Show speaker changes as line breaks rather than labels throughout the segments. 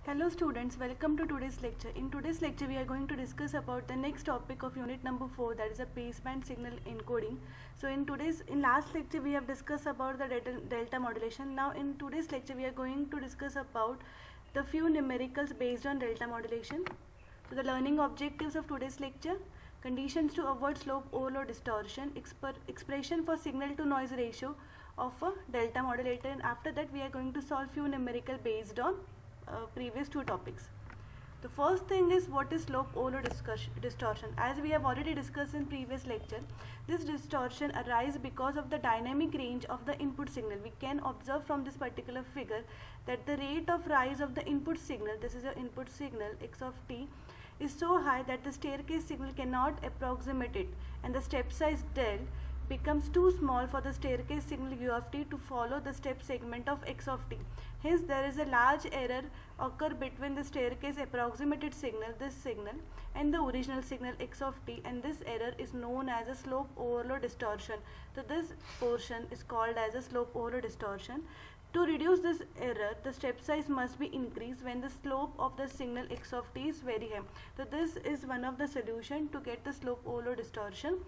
Hello students, welcome to today's lecture. In today's lecture we are going to discuss about the next topic of unit number 4, that is a baseband signal encoding. So in last lecture we have discussed about the delta modulation. Now in today's lecture we are going to discuss about the few numericals based on delta modulation. So the learning objectives of today's lecture: conditions to avoid slope overload distortion, expression for signal to noise ratio of a delta modulator, and after that we are going to solve few numerical based on previous two topics. The first thing is, what is slope overload distortion? As we have already discussed in previous lecture, this distortion arises because of the dynamic range of the input signal. We can observe from this particular figure that the rate of rise of the input signal, this is your input signal x of t, is so high that the staircase signal cannot approximate it, and the step size del becomes too small for the staircase signal u of t to follow the step segment of x of t. Hence, there is a large error occur between the staircase approximated signal, this signal, and the original signal x of t, and this error is known as a slope overload distortion. So this portion is called as a slope overload distortion. To reduce this error, the step size must be increased when the slope of the signal x of t is very high. So this is one of the solution to get the slope overload distortion.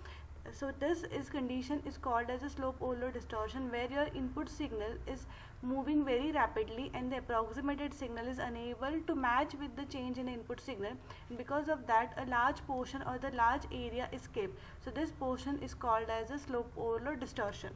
So this condition is called as a slope overload distortion, where your input signal is moving very rapidly and the approximated signal is unable to match with the change in input signal, and because of that a large portion or the large area is kept. So this portion is called as a slope overload distortion.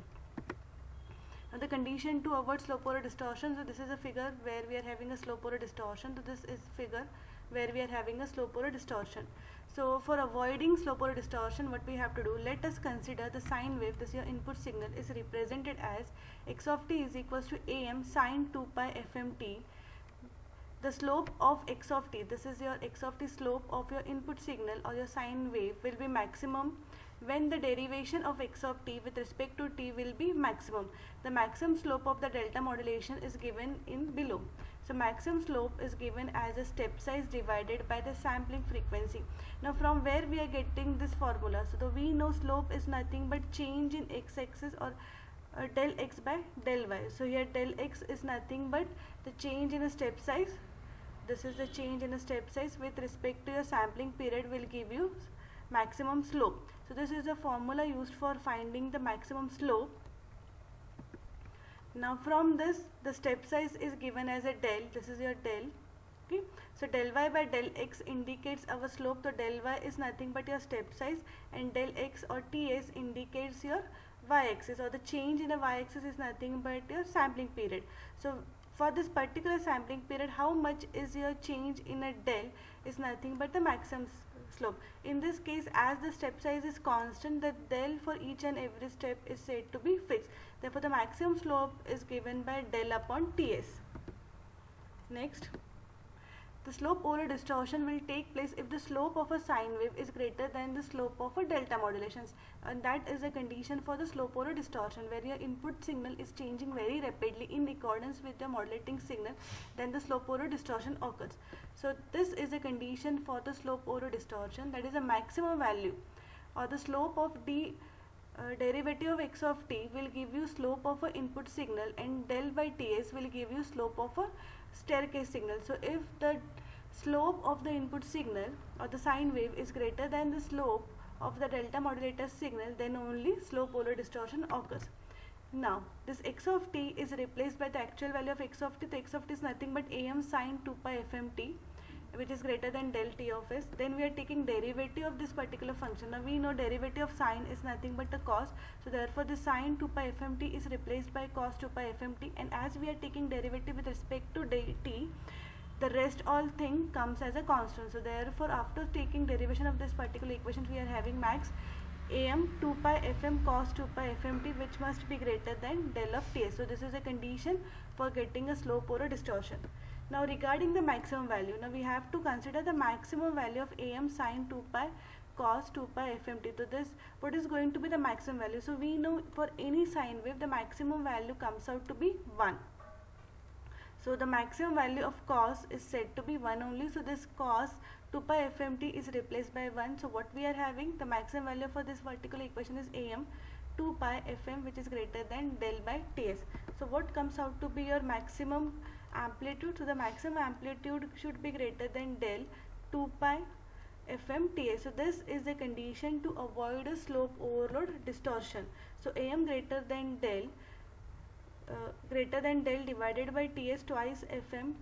Now the condition to avoid slope overload distortion, so this is a figure where we are having a slope overload distortion. So this is figure where we are having a slope overload distortion. So for avoiding slope overload distortion, what we have to do, let us consider the sine wave. This your input signal is represented as x of t is equals to am sine 2 pi fm t. The slope of x of t, this is your x of t slope of your input signal or your sine wave, will be maximum when the derivation of x of t with respect to t will be maximum. The maximum slope of the delta modulation is given in below. So maximum slope is given as a step size divided by the sampling frequency. Now from where we are getting this formula? So we know slope is nothing but change in x-axis or del x by del y. So here del x is nothing but the change in a step size. This is the change in a step size with respect to your sampling period will give you maximum slope. So this is the formula used for finding the maximum slope. Now from this, the step size is given as a del. This is your del. Okay. So del y by del x indicates our slope. So del y is nothing but your step size, and del x or ts indicates your y-axis, or the change in the y-axis is nothing but your sampling period. So for this particular sampling period, how much is your change in a del is nothing but the maximum slope. In this case, as the step size is constant, the del for each and every step is said to be fixed. Therefore, the maximum slope is given by del upon ts. Next, the slope overload distortion will take place if the slope of a sine wave is greater than the slope of a delta modulations, and that is a condition for the slope overload distortion, where your input signal is changing very rapidly in accordance with the modulating signal. Then the slope overload distortion occurs. So this is a condition for the slope overload distortion, that is a maximum value or the slope of derivative of x of t will give you slope of a input signal, and del by ts will give you slope of a staircase signal. So if the slope of the input signal or the sine wave is greater than the slope of the delta modulator signal, then only slope overload distortion occurs. Now this x of t is replaced by the actual value of x of t. The x of t is nothing but am sine 2 pi fm t, which is greater than del t of s. Then we are taking derivative of this particular function. Now we know derivative of sine is nothing but the cos. So therefore the sine 2 pi fm t is replaced by cos 2 pi fm t, and as we are taking derivative with respect to t, the rest all thing comes as a constant. So therefore after taking derivation of this particular equation, we are having max am 2 pi fm cos 2 pi fm t, which must be greater than del of ts. So this is a condition for getting a slope overload distortion. Now regarding the maximum value, now we have to consider the maximum value of am sine 2 pi cos 2 pi fm t. So this, what is going to be the maximum value? So we know for any sine wave the maximum value comes out to be 1. So the maximum value of cos is said to be 1 only. So this cos 2 pi fm t is replaced by 1. So what we are having, the maximum value for this particular equation is am 2 pi fm, which is greater than del by ts. So what comes out to be your maximum amplitude, so the maximum amplitude should be greater than del 2 pi FM TA. So this is the condition to avoid a slope overload distortion. So AM greater than del divided by TS twice FM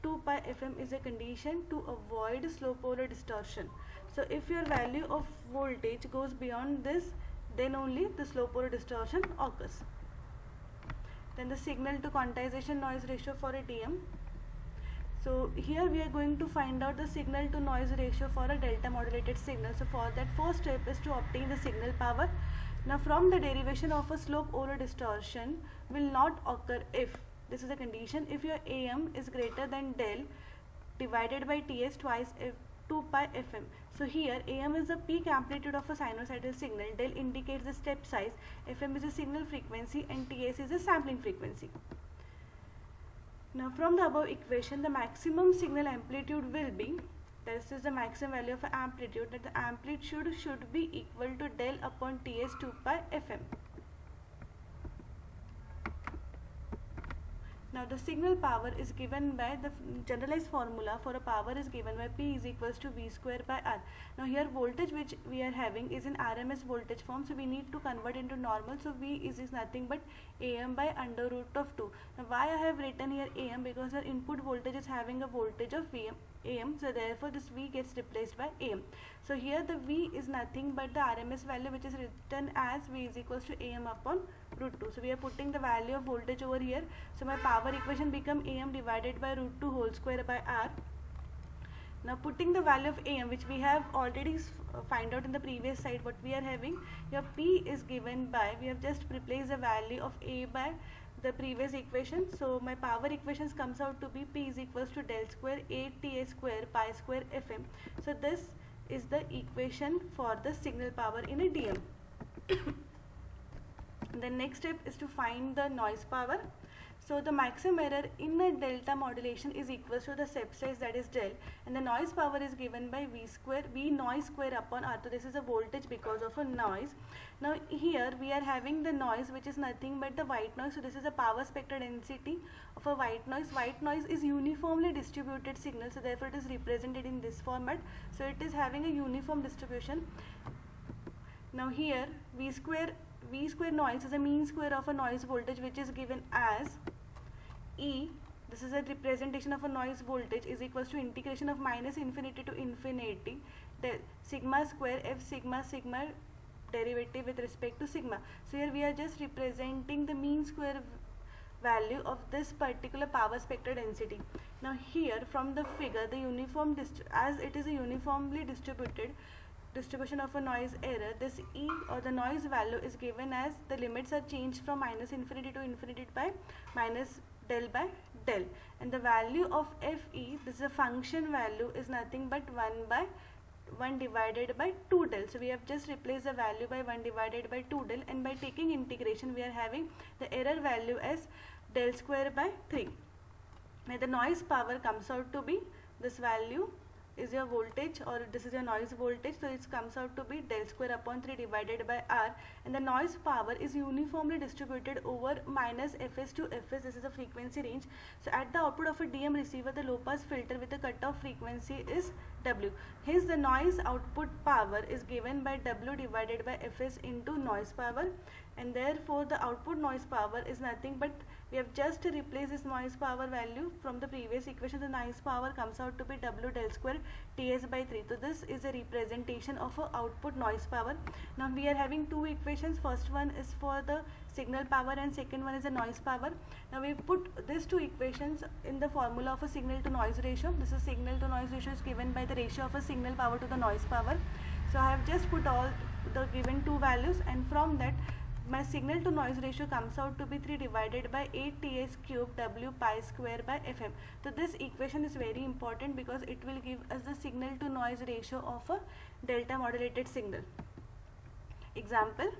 2 pi FM is a condition to avoid slope overload distortion. So if your value of voltage goes beyond this, then only the slope overload distortion occurs. Then the signal to quantization noise ratio for a DM. So here we are going to find out the signal to noise ratio for a delta modulated signal. So for that, first step is to obtain the signal power. Now from the derivation of a slope overload distortion will not occur if, this is a condition, if your AM is greater than del divided by TS twice 2 pi FM. So here AM is the peak amplitude of a sinusoidal signal, del indicates the step size, FM is the signal frequency, and TS is the sampling frequency. Now from the above equation, the maximum signal amplitude will be, this is the maximum value of amplitude, that the amplitude should be equal to del upon TS 2 pi FM. Now the signal power is given by the generalized formula for a power is given by P is equals to V square by R. Now here voltage which we are having is in RMS voltage form, so we need to convert into normal. So V is nothing but AM by under root of 2. Now why I have written here AM? Because our input voltage is having a voltage of AM, so therefore this V gets replaced by AM. So here the V is nothing but the RMS value which is written as V is equals to AM upon root 2. So we are putting the value of voltage over here. So my power equation become AM divided by root 2 whole square by R. Now putting the value of AM, which we have already find out in the previous slide, what we are having here, P is given by, we have just replaced the value of A by the previous equation. So my power equations comes out to be P is equals to del square A TA square pi square FM. So this is the equation for the signal power in a DM. The next step is to find the noise power. So the maximum error in a delta modulation is equal to the step size, that is del, and the noise power is given by V noise square upon R. So this is a voltage because of a noise. Now here we are having the noise which is nothing but the white noise. So this is a power spectral density of a white noise. White noise is uniformly distributed signal, so therefore it is represented in this format. So it is having a uniform distribution. Now here V square noise is a mean square of a noise voltage which is given as E, this is a representation of a noise voltage, is equals to integration of minus infinity to infinity del sigma square F sigma derivative with respect to sigma. So here we are just representing the mean square value of this particular power spectral density. Now here from the figure, the uniform as it is a uniformly distributed distribution of a noise error, this E or the noise value is given as the limits are changed from minus infinity to infinity by minus del by del, and the value of Fe, this is a function value, is nothing but 1 divided by 2 del. So we have just replaced the value by 1 divided by 2 del, and by taking integration we are having the error value as del square by 3. Now the noise power comes out to be, this value is your voltage or this is your noise voltage, so it comes out to be del square upon 3 divided by R, and the noise power is uniformly distributed over minus Fs to Fs. This is the frequency range. So at the output of a DM receiver, the low pass filter with the cutoff frequency is W. Hence the noise output power is given by W divided by Fs into noise power, and therefore the output noise power is nothing but, we have just replaced this noise power value from the previous equation. The noise power comes out to be W del square Ts by 3. So this is a representation of a output noise power. Now we are having two equations. First one is for the signal power and second one is the noise power. Now we put these two equations in the formula of a signal to noise ratio. This is signal to noise ratio is given by the ratio of a signal power to the noise power. So I have just put all the given two values, and from that my signal to noise ratio comes out to be 3 divided by 8 Ts cube W pi square by Fm. So this equation is very important because it will give us the signal to noise ratio of a delta modulated signal. Example: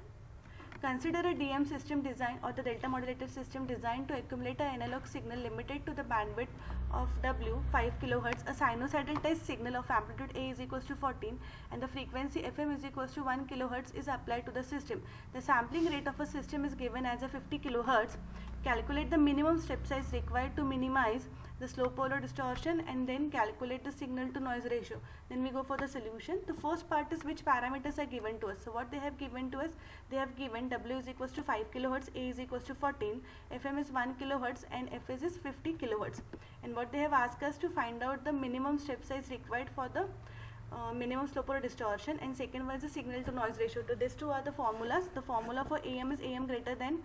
consider a DM system design or the delta modulated system designed to accumulate an analog signal limited to the bandwidth of W 5 kHz. A sinusoidal test signal of amplitude A is equals to 14 and the frequency FM is equals to 1 kHz is applied to the system. The sampling rate of a system is given as a 50 kHz. calculate the minimum step size required to minimize the slow polar distortion, and then calculate the signal to noise ratio. Then we go for the solution. The first part is which parameters are given to us. So what they have given to us, they have given W is equals to 5 kilohertz, A is equals to 14, FM is 1 kilohertz, and Fs is 50 kilohertz. And what they have asked us to find out the minimum step size required for the minimum slow polar distortion, and second one is the signal to noise ratio. So these two are the formulas. The formula for AM is AM greater than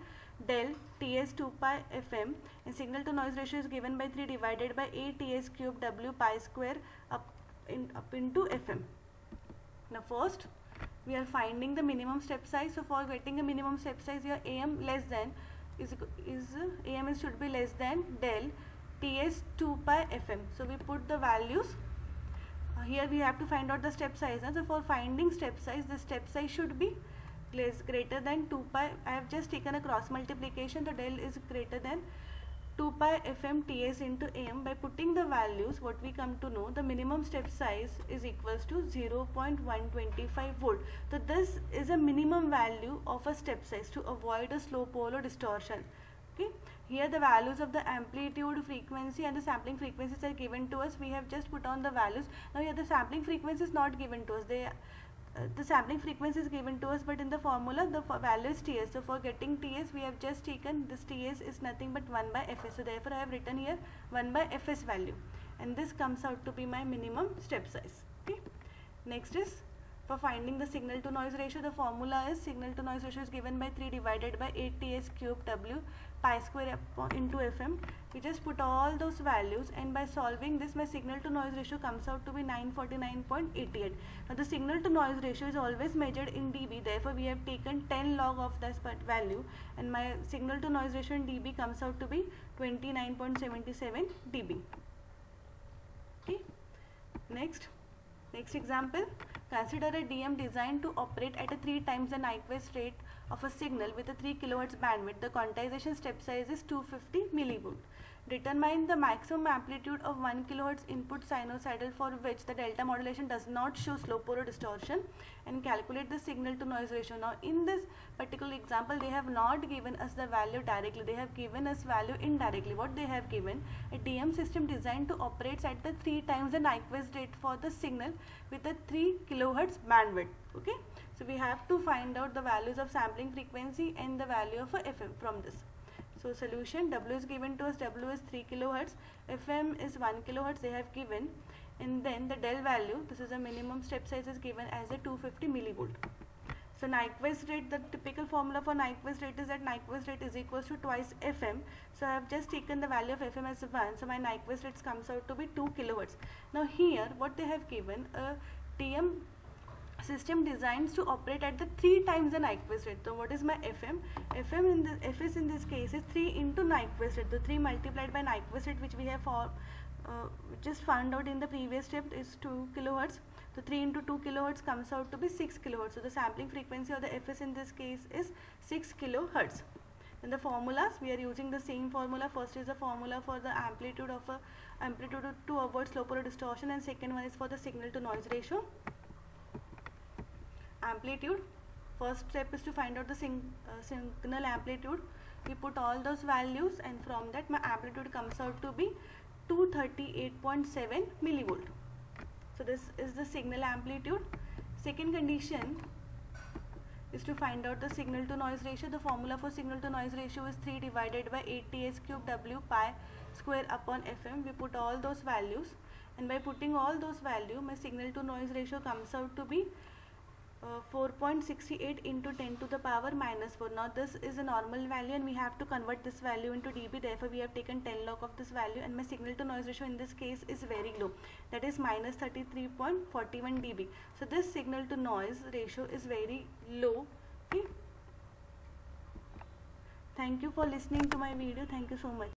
del Ts 2 pi Fm, and signal to noise ratio is given by 3 divided by A Ts cube W pi square up into Fm. Now first we are finding the minimum step size. So for getting a minimum step size, here AM less than AM should be less than del Ts 2 pi Fm. So we put the values. Here we have to find out the step size. So for finding step size, the step size should be greater than 2 pi. I have just taken a cross multiplication. The del is greater than 2 pi Fm Ts into AM. By putting the values, what we come to know, the minimum step size is equals to 0.125 volt. So this is a minimum value of a step size to avoid a slow polar distortion. Okay. Here the values of the amplitude, frequency and the sampling frequencies are given to us. We have just put on the values. Now here the sampling frequency is not given to us. The sampling frequency is given to us, but in the formula the value is Ts. So for getting Ts, we have just taken this Ts is nothing but 1 by Fs. So therefore I have written here 1 by Fs value, and this comes out to be my minimum step size. Okay. Next is for finding the signal to noise ratio. The formula is signal to noise ratio is given by 3 divided by 8Ts cube W pi square into Fm. We just put all those values, and by solving this, my signal to noise ratio comes out to be 949.88. Now the signal to noise ratio is always measured in dB. Therefore we have taken 10 log of this value, and my signal to noise ratio in dB comes out to be 29.77 dB. Okay. Next example, consider a DM designed to operate at a 3 times the Nyquist rate of a signal with a 3 kHz bandwidth. The quantization step size is 250 millivolt. Determine the maximum amplitude of 1 kHz input sinusoidal for which the delta modulation does not show slow polar distortion, and calculate the signal to noise ratio. Now in this particular example, they have not given us the value directly. They have given us value indirectly. What they have given, a DM system designed to operate at the 3 times the Nyquist rate for the signal with a 3 kHz bandwidth. Okay. So we have to find out the values of sampling frequency and the value of a FM from this. So solution, W is given to us, W is 3 kHz, FM is 1 kHz they have given, and then the del value, this is a minimum step size, is given as a 250 millivolt. So Nyquist rate, the typical formula for Nyquist rate is that Nyquist rate is equals to twice FM. So I have just taken the value of FM as 1, so my Nyquist rate comes out to be 2 kHz. Now here what they have given, a TM system designs to operate at the 3 times the Nyquist rate. So what is my FM? FM in the Fs in this case is 3 into Nyquist rate. The 3 multiplied by Nyquist rate, which we have just found out in the previous step, is 2 kHz. So 3 into 2 kHz comes out to be 6 kHz. So the sampling frequency of the Fs in this case is 6 kHz. In the formulas, we are using the same formula. First is the formula for the amplitude to avoid slow polar distortion, and second one is for the signal to noise ratio. Amplitude, first step is to find out the signal amplitude. We put all those values, and from that my amplitude comes out to be 238.7 millivolt. So this is the signal amplitude. Second condition is to find out the signal to noise ratio. The formula for signal to noise ratio is 3 divided by 8Ts cube W pi square upon Fm. We put all those values, and by putting all those values, my signal to noise ratio comes out to be 4.68 into 10 to the power minus 4. Now this is a normal value, and we have to convert this value into dB. Therefore we have taken 10 log of this value, and my signal to noise ratio in this case is very low, that is minus 33.41 dB. So this signal to noise ratio is very low. Okay. Thank you for listening to my video. Thank you so much.